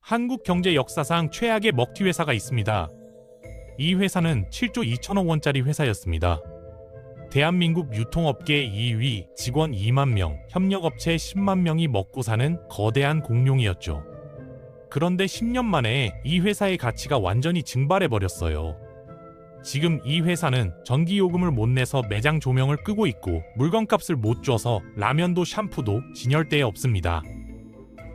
한국 경제 역사상 최악의 먹튀 회사가 있습니다. 이 회사는 7조 2천억 원짜리 회사였습니다. 대한민국 유통업계 2위, 직원 2만 명, 협력업체 10만 명이 먹고 사는 거대한 공룡이었죠. 그런데 10년 만에 이 회사의 가치가 완전히 증발해버렸어요. 지금 이 회사는 전기요금을 못 내서 매장 조명을 끄고 있고 물건값을 못 줘서 라면도 샴푸도 진열대에 없습니다.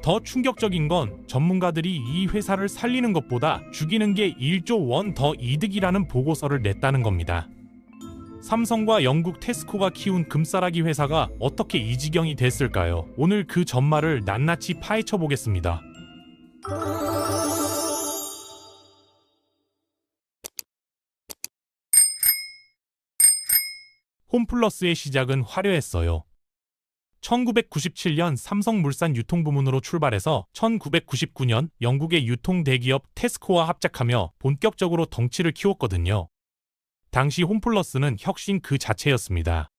더 충격적인 건 전문가들이 이 회사를 살리는 것보다 죽이는 게 1조 원 더 이득이라는 보고서를 냈다는 겁니다. 삼성과 영국 테스코가 키운 금싸라기 회사가 어떻게 이 지경이 됐을까요? 오늘 그 전말을 낱낱이 파헤쳐 보겠습니다. 홈플러스의 시작은 화려했어요. 1997년 삼성물산 유통부문으로 출발해서 1999년 영국의 유통 대기업 테스코와 합작하며 본격적으로 덩치를 키웠거든요. 당시 홈플러스는 혁신 그 자체였습니다.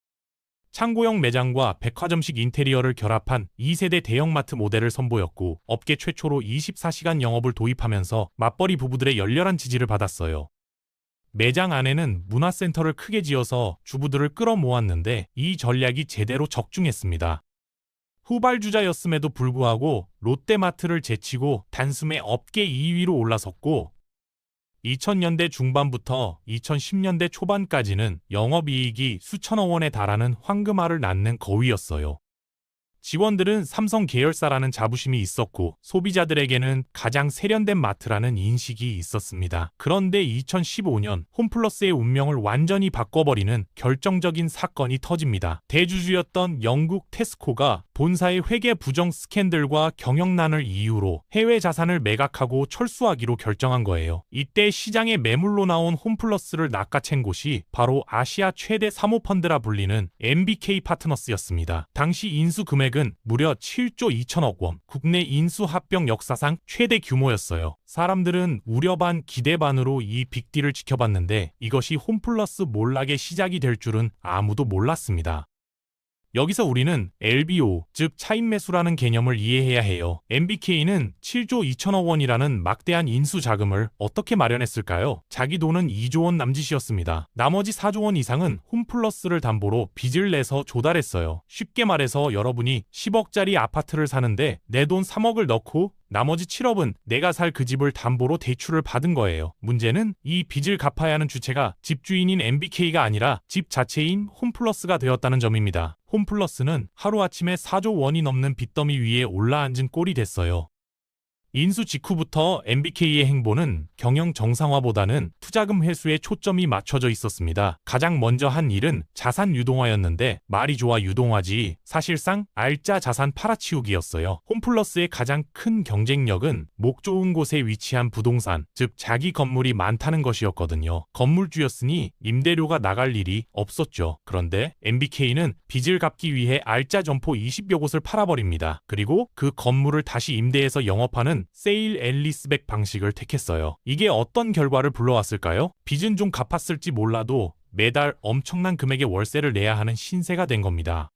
창고형 매장과 백화점식 인테리어를 결합한 2세대 대형마트 모델을 선보였고 업계 최초로 24시간 영업을 도입하면서 맞벌이 부부들의 열렬한 지지를 받았어요. 매장 안에는 문화센터를 크게 지어서 주부들을 끌어모았는데 이 전략이 제대로 적중했습니다. 후발주자였음에도 불구하고 롯데마트를 제치고 단숨에 업계 2위로 올라섰고 2000년대 중반부터 2010년대 초반까지는 영업이익이 수천억 원에 달하는 황금알을 낳는 거위였어요. 직원들은 삼성 계열사라는 자부심이 있었고 소비자들에게는 가장 세련된 마트라는 인식이 있었습니다. 그런데 2015년 홈플러스의 운명을 완전히 바꿔버리는 결정적인 사건이 터집니다. 대주주였던 영국 테스코가 본사의 회계 부정 스캔들과 경영난을 이유로 해외 자산을 매각하고 철수하기로 결정한 거예요. 이때 시장에 매물로 나온 홈플러스를 낚아챈 곳이 바로 아시아 최대 사모펀드라 불리는 MBK 파트너스였습니다. 당시 인수 금액은 무려 7조 2천억 원, 국내 인수 합병 역사상 최대 규모였어요. 사람들은 우려 반 기대 반으로 이 빅딜을 지켜봤는데 이것이 홈플러스 몰락의 시작이 될 줄은 아무도 몰랐습니다. 여기서 우리는 LBO, 즉 차익 매수라는 개념을 이해해야 해요. MBK는 7조 2천억 원이라는 막대한 인수 자금을 어떻게 마련했을까요? 자기 돈은 2조 원 남짓이었습니다. 나머지 4조 원 이상은 홈플러스를 담보로 빚을 내서 조달했어요. 쉽게 말해서 여러분이 10억짜리 아파트를 사는데 내 돈 3억을 넣고 나머지 7억은 내가 살 그 집을 담보로 대출을 받은 거예요. 문제는 이 빚을 갚아야 하는 주체가 집주인인 MBK가 아니라 집 자체인 홈플러스가 되었다는 점입니다. 홈플러스는 하루아침에 4조 원이 넘는 빚더미 위에 올라앉은 꼴이 됐어요. 인수 직후부터 MBK의 행보는 경영 정상화보다는 투자금 회수에 초점이 맞춰져 있었습니다. 가장 먼저 한 일은 자산 유동화였는데 말이 좋아 유동화지 사실상 알짜 자산 팔아치우기였어요. 홈플러스의 가장 큰 경쟁력은 목 좋은 곳에 위치한 부동산, 즉 자기 건물이 많다는 것이었거든요. 건물주였으니 임대료가 나갈 일이 없었죠. 그런데 MBK는 빚을 갚기 위해 알짜 점포 20여 곳을 팔아버립니다. 그리고 그 건물을 다시 임대해서 영업하는 세일 앤 리스백 방식을 택했어요. 이게 어떤 결과를 불러왔을까요? 빚은 좀 갚았을지 몰라도 매달 엄청난 금액의 월세를 내야 하는 신세가 된 겁니다.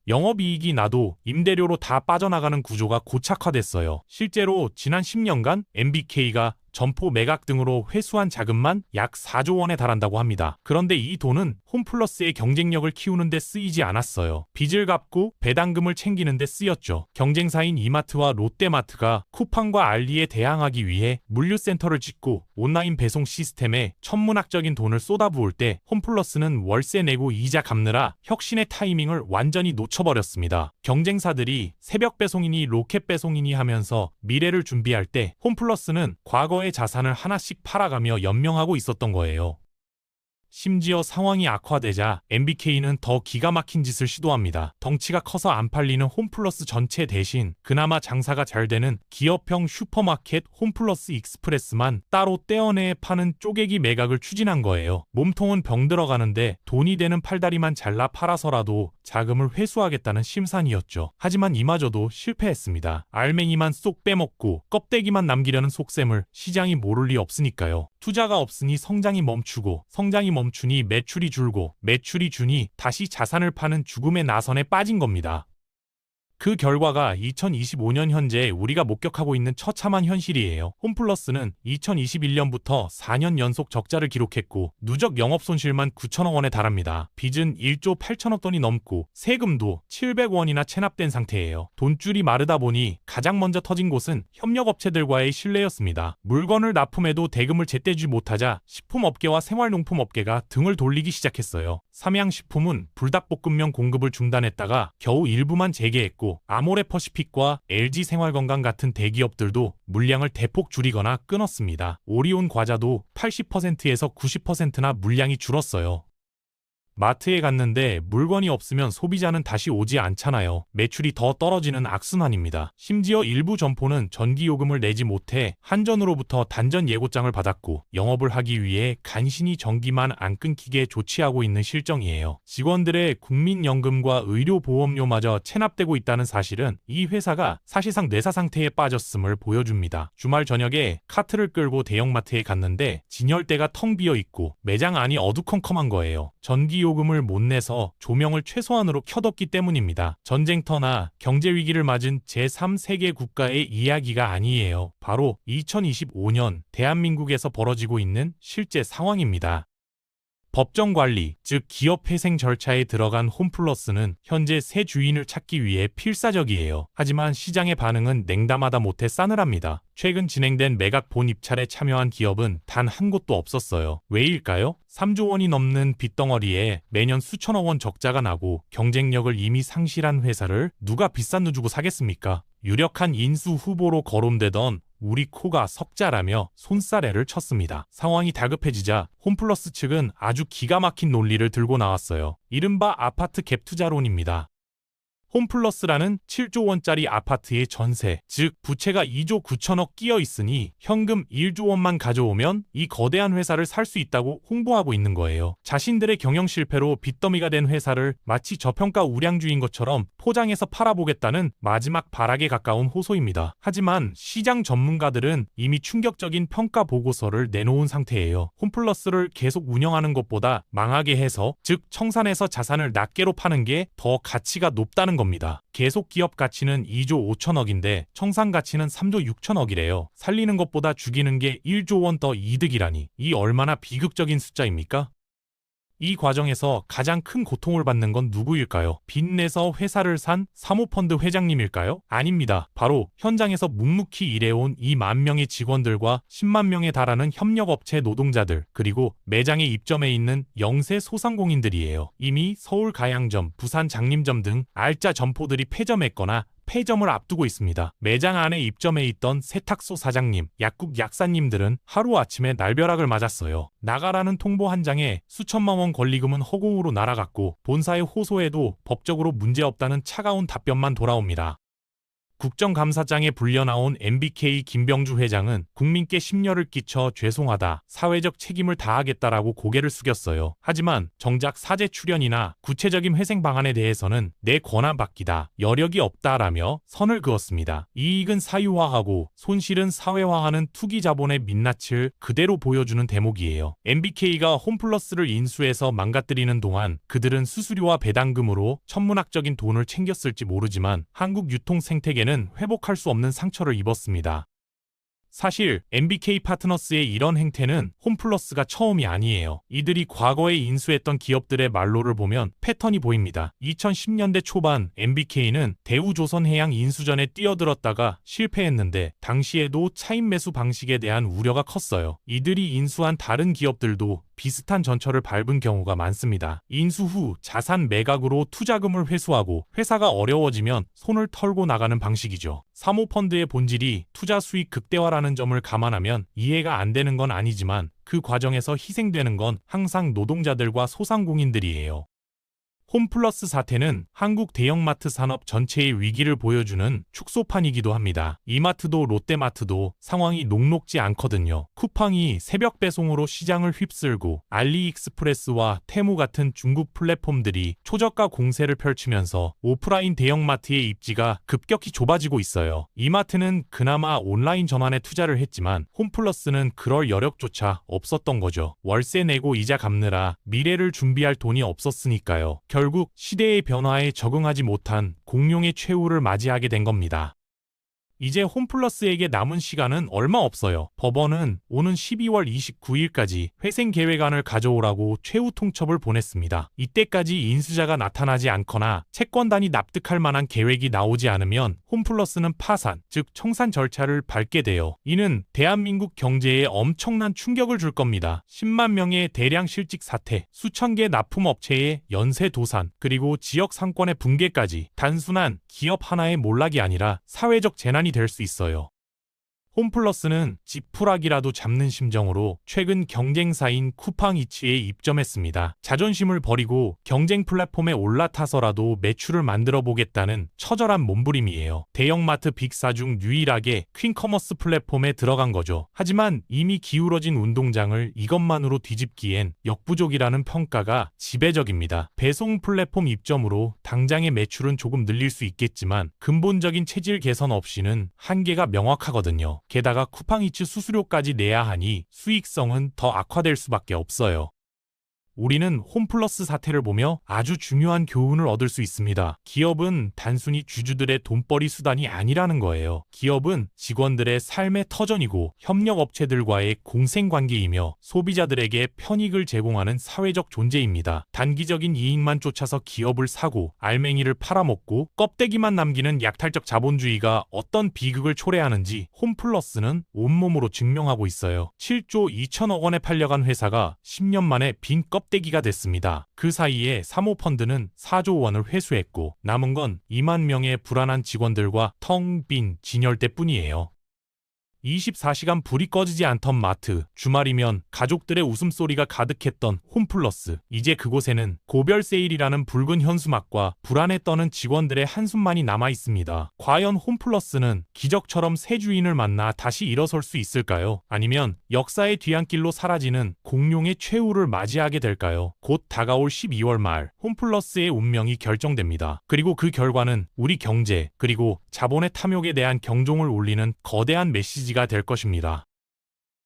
영업이익이 나도 임대료로 다 빠져나가는 구조가 고착화됐어요. 실제로 지난 10년간 MBK가 점포 매각 등으로 회수한 자금만 약 4조 원에 달한다고 합니다. 그런데 이 돈은 홈플러스의 경쟁력을 키우는 데 쓰이지 않았어요. 빚을 갚고 배당금을 챙기는 데 쓰였죠. 경쟁사인 이마트와 롯데마트가 쿠팡과 알리에 대항하기 위해 물류센터를 짓고 온라인 배송 시스템에 천문학적인 돈을 쏟아부을 때 홈플러스는 월세 내고 이자 갚느라 혁신의 타이밍을 완전히 놓쳐버렸습니다. 경쟁사들이 새벽 배송이니 로켓 배송이니 하면서 미래를 준비할 때 홈플러스는 과거의 자산을 하나씩 팔아가며 연명하고 있었던 거예요. 심지어 상황이 악화되자 MBK는 더 기가 막힌 짓을 시도합니다. 덩치가 커서 안 팔리는 홈플러스 전체 대신 그나마 장사가 잘 되는 기업형 슈퍼마켓 홈플러스 익스프레스만 따로 떼어내 파는 쪼개기 매각을 추진한 거예요. 몸통은 병 들어가는데 돈이 되는 팔다리만 잘라 팔아서라도 자금을 회수하겠다는 심산이었죠. 하지만 이마저도 실패했습니다. 알맹이만 쏙 빼먹고 껍데기만 남기려는 속셈을 시장이 모를 리 없으니까요. 투자가 없으니 성장이 멈추고 성장이 멈추니 매출이 줄고 매출이 주니 다시 자산을 파는 죽음의 나선에 빠진 겁니다. 그 결과가 2025년 현재 우리가 목격하고 있는 처참한 현실이에요. 홈플러스는 2021년부터 4년 연속 적자를 기록했고 누적 영업손실만 9천억 원에 달합니다. 빚은 1조 8천억 돈이 넘고 세금도 700원이나 체납된 상태예요. 돈줄이 마르다 보니 가장 먼저 터진 곳은 협력업체들과의 신뢰였습니다. 물건을 납품해도 대금을 제때 주지 못하자 식품업계와 생활용품업계가 등을 돌리기 시작했어요. 삼양식품은 불닭볶음면 공급을 중단했다가 겨우 일부만 재개했고 아모레퍼시픽과 LG생활건강 같은 대기업들도 물량을 대폭 줄이거나 끊었습니다. 오리온 과자도 80%에서 90%나 물량이 줄었어요. 마트에 갔는데 물건이 없으면 소비자는 다시 오지 않잖아요. 매출이 더 떨어지는 악순환입니다. 심지어 일부 점포는 전기요금을 내지 못해 한전으로부터 단전 예고장을 받았고 영업을 하기 위해 간신히 전기만 안 끊기게 조치하고 있는 실정이에요. 직원들의 국민연금과 의료보험료마저 체납되고 있다는 사실은 이 회사가 사실상 뇌사 상태에 빠졌음을 보여줍니다. 주말 저녁에 카트를 끌고 대형마트에 갔는데 진열대가 텅 비어 있고 매장 안이 어두컴컴한 거예요. 전기요금을 못 내서 조명을 최소한으로 켜뒀기 때문입니다. 전쟁터나 경제위기를 맞은 제3세계 국가의 이야기가 아니에요. 바로 2025년 대한민국에서 벌어지고 있는 실제 상황입니다. 법정관리, 즉 기업회생 절차에 들어간 홈플러스는 현재 새 주인을 찾기 위해 필사적이에요. 하지만 시장의 반응은 냉담하다 못해 싸늘합니다. 최근 진행된 매각 본 입찰에 참여한 기업은 단 한 곳도 없었어요. 왜일까요? 3조 원이 넘는 빚덩어리에 매년 수천억 원 적자가 나고 경쟁력을 이미 상실한 회사를 누가 비싼 돈 주고 사겠습니까? 유력한 인수 후보로 거론되던 우리 코가 석자라며 손사래를 쳤습니다. 상황이 다급해지자 홈플러스 측은 아주 기가 막힌 논리를 들고 나왔어요. 이른바 아파트 갭 투자론입니다. 홈플러스라는 7조 원짜리 아파트의 전세, 즉 부채가 2조 9천억 끼어 있으니 현금 1조 원만 가져오면 이 거대한 회사를 살 수 있다고 홍보하고 있는 거예요. 자신들의 경영 실패로 빚더미가 된 회사를 마치 저평가 우량주인 것처럼 포장해서 팔아보겠다는 마지막 발악에 가까운 호소입니다. 하지만 시장 전문가들은 이미 충격적인 평가 보고서를 내놓은 상태예요. 홈플러스를 계속 운영하는 것보다 망하게 해서, 즉 청산해서 자산을 낱개로 파는 게 더 가치가 높다는 겁니다. 계속 기업 가치는 2조 5천억인데 청산 가치는 3조 6천억이래요. 살리는 것보다 죽이는 게 1조 원 더 이득이라니, 이 얼마나 비극적인 숫자입니까? 이 과정에서 가장 큰 고통을 받는 건 누구일까요? 빚내서 회사를 산 사모펀드 회장님일까요? 아닙니다. 바로 현장에서 묵묵히 일해온 2만 명의 직원들과 10만 명에 달하는 협력업체 노동자들, 그리고 매장에 입점해 있는 영세 소상공인들이에요. 이미 서울 가양점, 부산 장림점 등 알짜 점포들이 폐점했거나 폐점을 앞두고 있습니다. 매장 안에 입점해 있던 세탁소 사장님, 약국 약사님들은 하루아침에 날벼락을 맞았어요. 나가라는 통보 한 장에 수천만 원 권리금은 허공으로 날아갔고 본사에 호소해도 법적으로 문제없다는 차가운 답변만 돌아옵니다. 국정감사장에 불려나온 MBK 김병주 회장은 국민께 심려를 끼쳐 죄송하다, 사회적 책임을 다하겠다라고 고개를 숙였어요. 하지만 정작 사제 출연이나 구체적인 회생 방안에 대해서는 내 권한받기다, 여력이 없다라며 선을 그었습니다. 이익은 사유화하고 손실은 사회화하는 투기 자본의 민낯을 그대로 보여주는 대목이에요. MBK가 홈플러스를 인수해서 망가뜨리는 동안 그들은 수수료와 배당금으로 천문학적인 돈을 챙겼을지 모르지만 한국 유통 생태계는 회복할 수 없는 상처를 입었습니다. 사실 MBK 파트너스의 이런 행태는 홈플러스가 처음이 아니에요. 이들이 과거에 인수했던 기업들의 말로를 보면 패턴이 보입니다. 2010년대 초반 MBK는 대우조선해양 인수전에 뛰어들었다가 실패했는데 당시에도 차입 매수 방식에 대한 우려가 컸어요. 이들이 인수한 다른 기업들도 비슷한 전철을 밟은 경우가 많습니다. 인수 후 자산 매각으로 투자금을 회수하고 회사가 어려워지면 손을 털고 나가는 방식이죠. 사모펀드의 본질이 투자 수익 극대화라는 점을 감안하면 이해가 안 되는 건 아니지만 그 과정에서 희생되는 건 항상 노동자들과 소상공인들이에요. 홈플러스 사태는 한국 대형마트 산업 전체의 위기를 보여주는 축소판이기도 합니다. 이마트도 롯데마트도 상황이 녹록지 않거든요. 쿠팡이 새벽 배송으로 시장을 휩쓸고 알리익스프레스와 테무 같은 중국 플랫폼들이 초저가 공세를 펼치면서 오프라인 대형마트의 입지가 급격히 좁아지고 있어요. 이마트는 그나마 온라인 전환에 투자를 했지만 홈플러스는 그럴 여력조차 없었던 거죠. 월세 내고 이자 갚느라 미래를 준비할 돈이 없었으니까요. 결국 결국 시대의 변화에 적응하지 못한 공룡의 최후를 맞이하게 된 겁니다. 이제 홈플러스에게 남은 시간은 얼마 없어요. 법원은 오는 12월 29일까지 회생 계획안을 가져오라고 최후 통첩을 보냈습니다. 이때까지 인수자가 나타나지 않거나 채권단이 납득할 만한 계획이 나오지 않으면 홈플러스는 파산, 즉 청산 절차를 밟게 돼요. 이는 대한민국 경제에 엄청난 충격을 줄 겁니다. 10만 명의 대량 실직 사태, 수천 개 납품업체의 연쇄 도산, 그리고 지역 상권의 붕괴까지 단순한 기업 하나의 몰락이 아니라 사회적 재난이 될 수 있어요. 홈플러스는 지푸라기라도 잡는 심정으로 최근 경쟁사인 쿠팡이츠에 입점했습니다. 자존심을 버리고 경쟁 플랫폼에 올라타서라도 매출을 만들어 보겠다는 처절한 몸부림이에요. 대형마트 빅사 중 유일하게 퀸커머스 플랫폼에 들어간 거죠. 하지만 이미 기울어진 운동장을 이것만으로 뒤집기엔 역부족이라는 평가가 지배적입니다. 배송 플랫폼 입점으로 당장의 매출은 조금 늘릴 수 있겠지만 근본적인 체질 개선 없이는 한계가 명확하거든요. 게다가 쿠팡이츠 수수료까지 내야 하니 수익성은 더 악화될 수밖에 없어요. 우리는 홈플러스 사태를 보며 아주 중요한 교훈을 얻을 수 있습니다. 기업은 단순히 주주들의 돈벌이 수단이 아니라는 거예요. 기업은 직원들의 삶의 터전이고 협력업체들과의 공생관계이며 소비자들에게 편익을 제공하는 사회적 존재입니다. 단기적인 이익만 쫓아서 기업을 사고 알맹이를 팔아먹고 껍데기만 남기는 약탈적 자본주의가 어떤 비극을 초래하는지 홈플러스는 온몸으로 증명하고 있어요. 7조 2천억 원에 팔려간 회사가 10년 만에 빈 껍데기가 됐습니다. 그 사이에 사모펀드는 4조 원을 회수했고 남은 건 2만 명의 불안한 직원들과 텅 빈 진열대뿐이에요. 24시간 불이 꺼지지 않던 마트, 주말이면 가족들의 웃음소리가 가득했던 홈플러스. 이제 그곳에는 고별 세일이라는 붉은 현수막과 불안에 떠는 직원들의 한숨만이 남아 있습니다. 과연 홈플러스는 기적처럼 새 주인을 만나 다시 일어설 수 있을까요? 아니면 역사의 뒤안길로 사라지는 공룡의 최후를 맞이하게 될까요? 곧 다가올 12월 말 홈플러스의 운명이 결정됩니다. 그리고 그 결과는 우리 경제 그리고 자본의 탐욕에 대한 경종을 울리는 거대한 메시지가 될 것입니다.